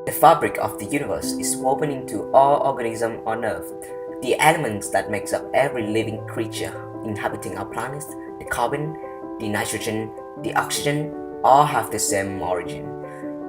The fabric of the universe is woven into all organisms on Earth. The elements that makes up every living creature inhabiting our planet, the carbon, the nitrogen, the oxygen, all have the same origin.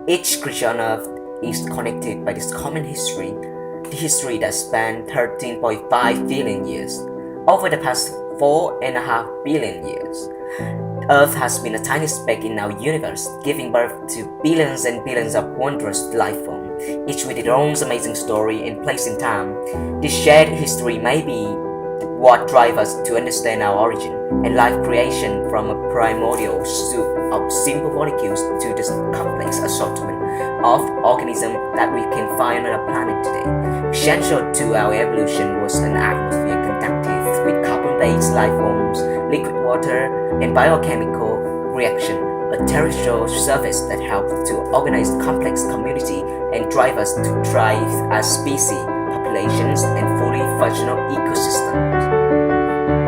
Each creature on Earth is connected by this common history, the history that spanned 13.5 billion years. Over the past 4.5 billion years, Earth has been a tiny speck in our universe, giving birth to billions and billions of wondrous life forms, each with its own amazing story and place in time. This shared history may be what drives us to understand our origin and life creation, from a primordial soup of simple molecules to the complex assortment of organisms that we can find on our planet today. Essential to our evolution was an atmosphere conductive with carbon-based life forms, liquid water, and biochemical reaction, a terrestrial surface that helped to organize complex community and drive us to thrive as species, populations, and fully functional ecosystems.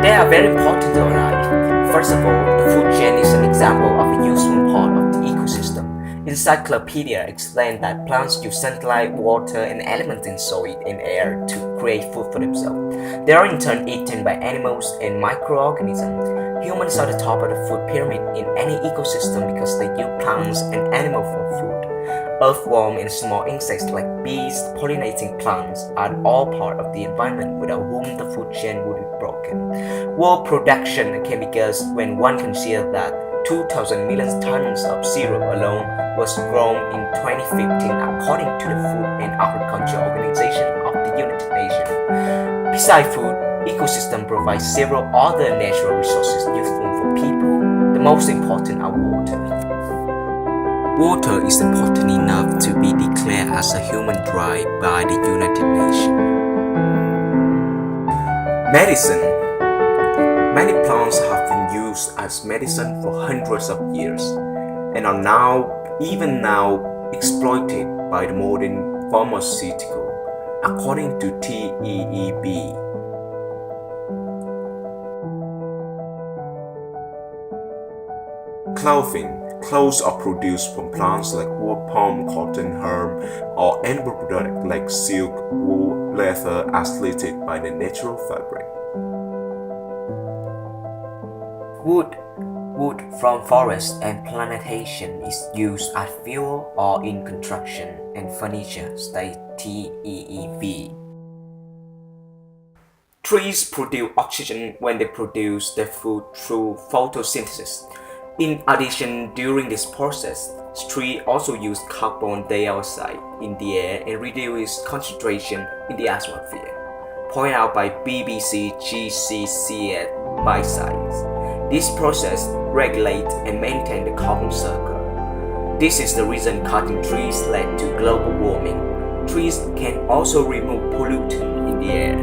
They are very important to our life. First of all, the food chain is an example of a useful part of the ecosystem. Encyclopedia explained that plants use sunlight, water, and elements in soil and air to create food for themselves. They are in turn eaten by animals and microorganisms. Humans are the top of the food pyramid in any ecosystem because they use plants and animals for food. Earthworms and small insects like bees pollinating plants are all part of the environment, without whom the food chain would be broken. World production can be guessed when one considers that 2,000 million tons of cereal alone was grown in 2015 according to the Food and Agriculture Organization of the United Nations. Besides food, ecosystem provides several other natural resources useful for people. The most important are water. Water is important enough to be declared as a human right by the United Nations. Medicine. Many plants have been used as medicine for hundreds of years and are even now exploited by the modern pharmaceutical, according to TEEB. Clothes are produced from plants like wood, palm, cotton, hemp, or animal products like silk, wool, leather, as listed by the natural fabric. Wood from forest and plantation is used as fuel or in construction and furniture, state TEEB. Trees produce oxygen when they produce their food through photosynthesis. In addition, during this process, trees also use carbon dioxide in the air and reduce concentration in the atmosphere, pointed out by BBC GCCS by science. This process regulates and maintains the carbon cycle. This is the reason cutting trees led to global warming. Trees can also remove pollutants in the air.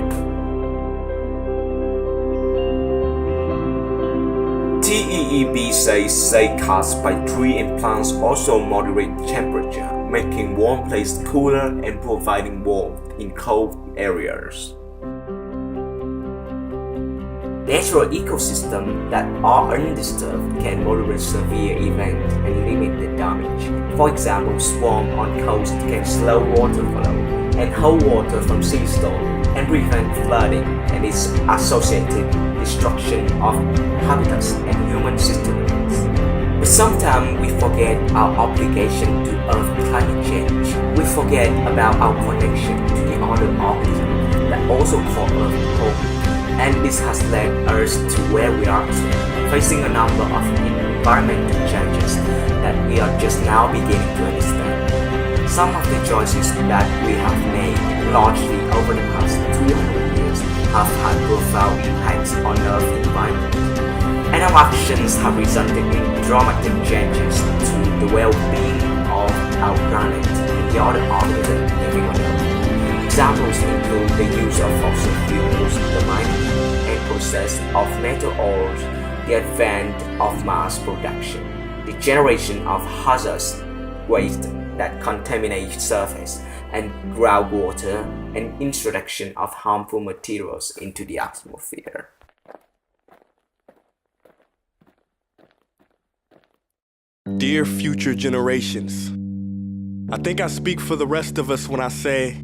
TEEB says cuts by trees and plants also moderate temperature, making warm places cooler and providing warmth in cold areas. Natural ecosystems that are undisturbed can moderate severe events and limit the damage. For example, swarms on coast can slow water flow and hold water from sea storm and prevent flooding and its associated destruction of habitats and human settlements. But sometimes we forget our obligation to Earth climate change. We forget about our connection to the other organisms that also call Earth home. And this has led us to where we are today, facing a number of environmental challenges that we are just now beginning to understand. Some of the choices that we have made largely over the past 200 years have had profound impacts on Earth's environment, and our actions have resulted in dramatic changes to the well-being of our planet and the other organisms living on Earth. Examples include the use of fossil fuels, the mining and process of metal ores, the advent of mass production, the generation of hazardous waste that contaminate surface and groundwater, and introduction of harmful materials into the atmosphere. Dear future generations, I think I speak for the rest of us when I say,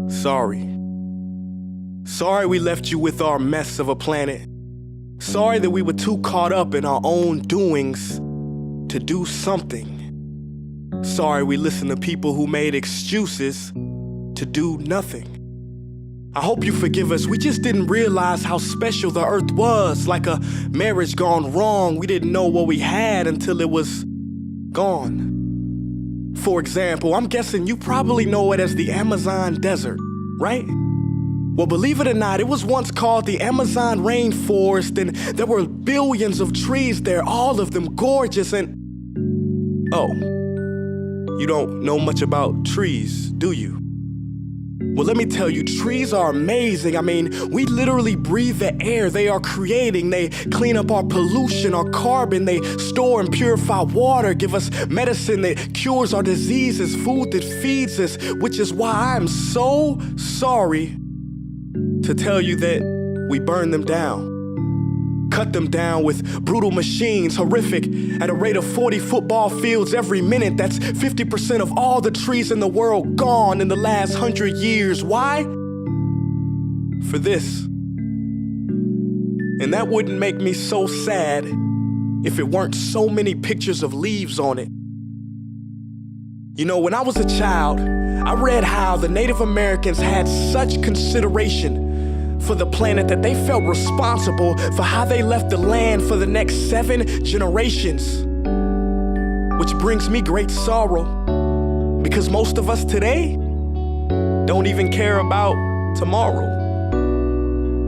sorry. Sorry we left you with our mess of a planet. Sorry that we were too caught up in our own doings to do something. Sorry we listened to people who made excuses to do nothing. I hope you forgive us. We just didn't realize how special the earth was. Like a marriage gone wrong, we didn't know what we had until it was gone. For example, I'm guessing you probably know it as the Amazon desert, right? Well, believe it or not, it was once called the Amazon rainforest, and there were billions of trees there, all of them gorgeous, and... Oh, you don't know much about trees, do you? Well, let me tell you, trees are amazing. I mean, we literally breathe the air they are creating. They clean up our pollution, our carbon. They store and purify water, give us medicine that cures our diseases, food that feeds us, which is why I'm so sorry to tell you that we burn them down. Cut them down with brutal machines, horrific, at a rate of 40 football fields every minute. That's 50% of all the trees in the world gone in the last 100 years. Why? For this. And that wouldn't make me so sad if it weren't so many pictures of leaves on it. You know, when I was a child, I read how the Native Americans had such consideration for the planet that they felt responsible for how they left the land for the next 7 generations. Which brings me great sorrow, because most of us today don't even care about tomorrow.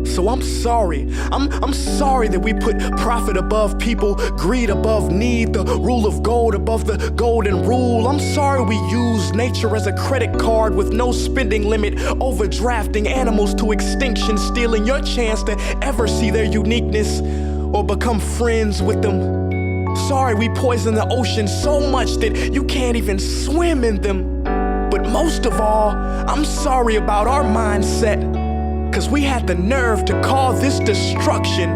So I'm sorry. I'm sorry that we put profit above people, greed above need, the rule of gold above the golden rule. I'm sorry we use nature as a credit card with no spending limit, overdrafting animals to extinction, stealing your chance to ever see their uniqueness or become friends with them. Sorry we poison the ocean so much that you can't even swim in them. But most of all, I'm sorry about our mindset, 'cause we had the nerve to call this destruction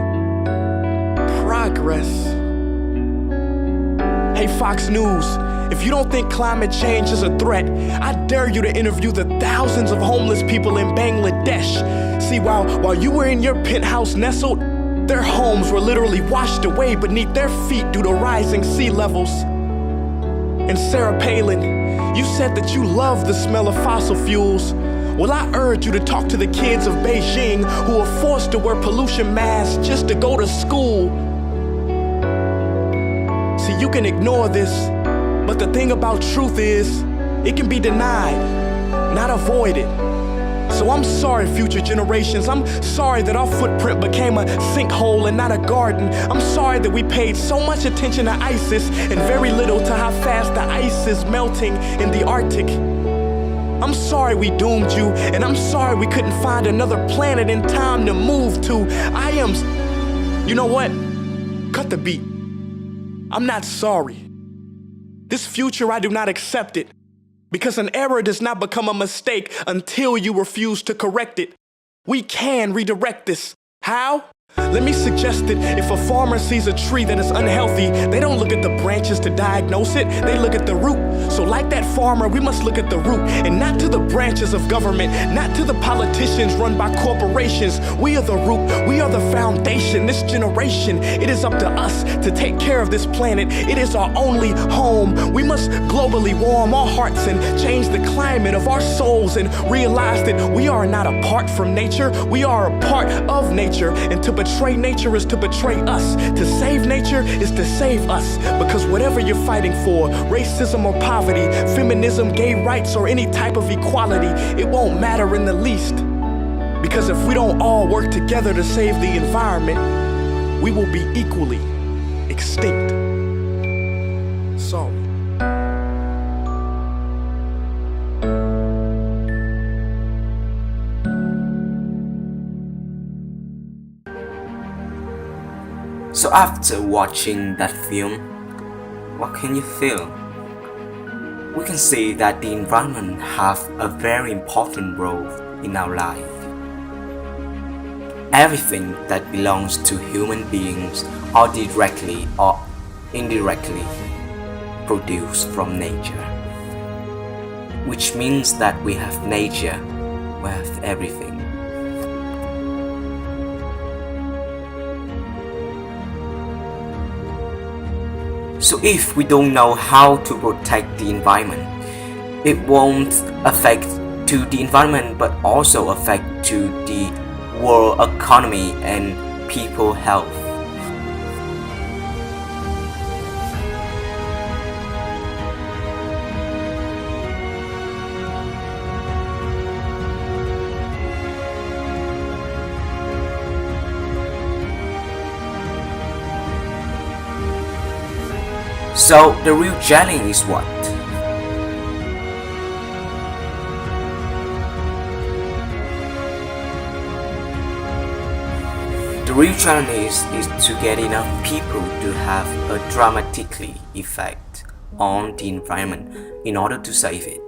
progress. Hey Fox News, if you don't think climate change is a threat, I dare you to interview the thousands of homeless people in Bangladesh. See, while you were in your penthouse nestled, their homes were literally washed away beneath their feet due to rising sea levels. And Sarah Palin, you said that you love the smell of fossil fuels. Well, I urge you to talk to the kids of Beijing who are forced to wear pollution masks just to go to school. See, you can ignore this, but the thing about truth is, it can be denied, not avoided. So I'm sorry, future generations. I'm sorry that our footprint became a sinkhole and not a garden. I'm sorry that we paid so much attention to ISIS and very little to how fast the ice is melting in the Arctic. I'm sorry we doomed you, and I'm sorry we couldn't find another planet in time to move to. You know what? Cut the beat. I'm not sorry. This future, I do not accept it, because an error does not become a mistake until you refuse to correct it. We can redirect this. How? Let me suggest that if a farmer sees a tree that is unhealthy, they don't look at the branches to diagnose it, they look at the root. So like that farmer, we must look at the root, and not to the branches of government, not to the politicians run by corporations. We are the root, we are the foundation. This generation, it is up to us to take care of this planet. It is our only home. We must globally warm our hearts and change the climate of our souls and realize that we are not apart from nature, we are a part of nature. And to betray nature is to betray us. To save nature is to save us. Because whatever you're fighting for, racism or poverty, feminism, gay rights, or any type of equality, it won't matter in the least. Because if we don't all work together to save the environment, we will be equally extinct. Sorry. So after watching that film, what can you feel? We can see that the environment has a very important role in our life. Everything that belongs to human beings are directly or indirectly produced from nature. which means that we have nature, we have everything. So if we don't know how to protect the environment, it won't affect to the environment but also affect to the world economy and people health. So the real challenge is what? The real challenge is to get enough people to have a dramatically effect on the environment in order to save it.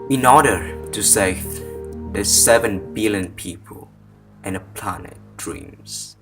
In order to save the 7 billion people and the planet dreams.